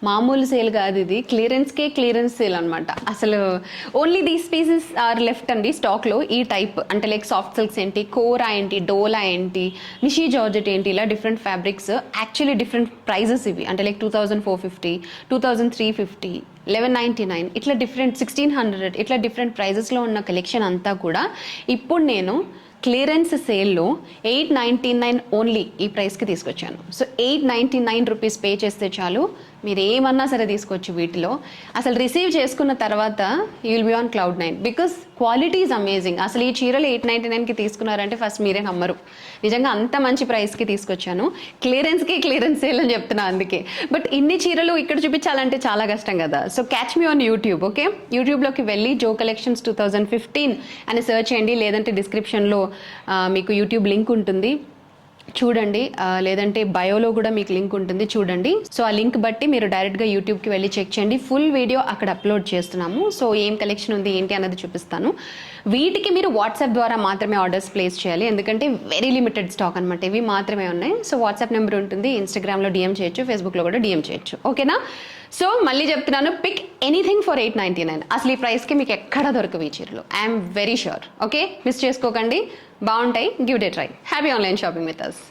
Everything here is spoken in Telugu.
మామూలు సేల్ కాదు ఇది, క్లియరెన్స్ సేల్ అనమాట. అసలు only these pieces are left అండి స్టాక్లో. ఈ టైప్ అంటే లైక్ సాఫ్ట్ సిల్క్స్ ఏంటి, కోరా ఏంటి, డోలా ఏంటి, నిషీ జార్జెట్ ఏంటి, ఇలా different fabrics actually different prices ఇవి. అంటే లైక్ 2450, 2350, 1199, ఇట్లా డిఫరెంట్ 1600, ఇట్లా డిఫరెంట్ ప్రైజెస్లో ఉన్న కలెక్షన్ అంతా కూడా ఇప్పుడు నేను క్లియరెన్స్ సేల్లో 899 ఓన్లీ ఈ ప్రైస్కి తీసుకొచ్చాను. సో 899 రూపీస్ పే చేస్తే చాలు, మీరు ఏమన్నా సరే తీసుకోవచ్చు వీటిలో. అసలు రిసీవ్ చేసుకున్న తర్వాత you will be on cloud 9 because quality is amazing. అసలు ఈ చీరలు 899కి తీసుకున్నారంటే ఫస్ట్ మీరే నమ్మరు. నిజంగా అంత మంచి ప్రైస్కి తీసుకొచ్చాను. క్లియరెన్స్ సేల్ అని చెప్తున్నా అందుకే. బట్ ఇన్ని చీరలు ఇక్కడ చూపించాలంటే చాలా కష్టం కదా. So catch me on YouTube. Okay, యూట్యూబ్లోకి వెళ్ళి జో కలెక్షన్స్ 2015 అని సెర్చ్ చేయండి, లేదంటే డిస్క్రిప్షన్లో మీకు యూట్యూబ్ లింక్ ఉంటుంది చూడండి, లేదంటే బయోలో కూడా మీకు లింక్ ఉంటుంది చూడండి. సో ఆ లింక్ బట్టి మీరు డైరెక్ట్గా యూట్యూబ్కి వెళ్ళి చెక్ చేయండి. ఫుల్ వీడియో అక్కడ అప్లోడ్ చేస్తున్నాము. సో ఏం కలెక్షన్ ఉంది ఏంటి అన్నది చూపిస్తాను. వీటికి మీరు వాట్సాప్ ద్వారా మాత్రమే ఆర్డర్స్ ప్లేస్ చేయాలి, ఎందుకంటే వెరీ లిమిటెడ్ స్టాక్ అనమాట, ఇవి మాత్రమే ఉన్నాయి. సో వాట్సాప్ నెంబర్ ఉంటుంది, ఇన్స్టాగ్రామ్లో డిఎం చేయొచ్చు, ఫేస్బుక్లో కూడా డిఎం చేయొచ్చు. ఓకేనా? సో మళ్ళీ చెప్తున్నాను, పిక్ ఎనీథింగ్ ఫర్ 899. అసలు ఈ ప్రైస్కి మీకు ఎక్కడ దొరకవు ఈ చీరలు, I'm very sure. Okay, miss చేసుకోకండి, బాగుంటాయి, give it A try. Happy online shopping with us.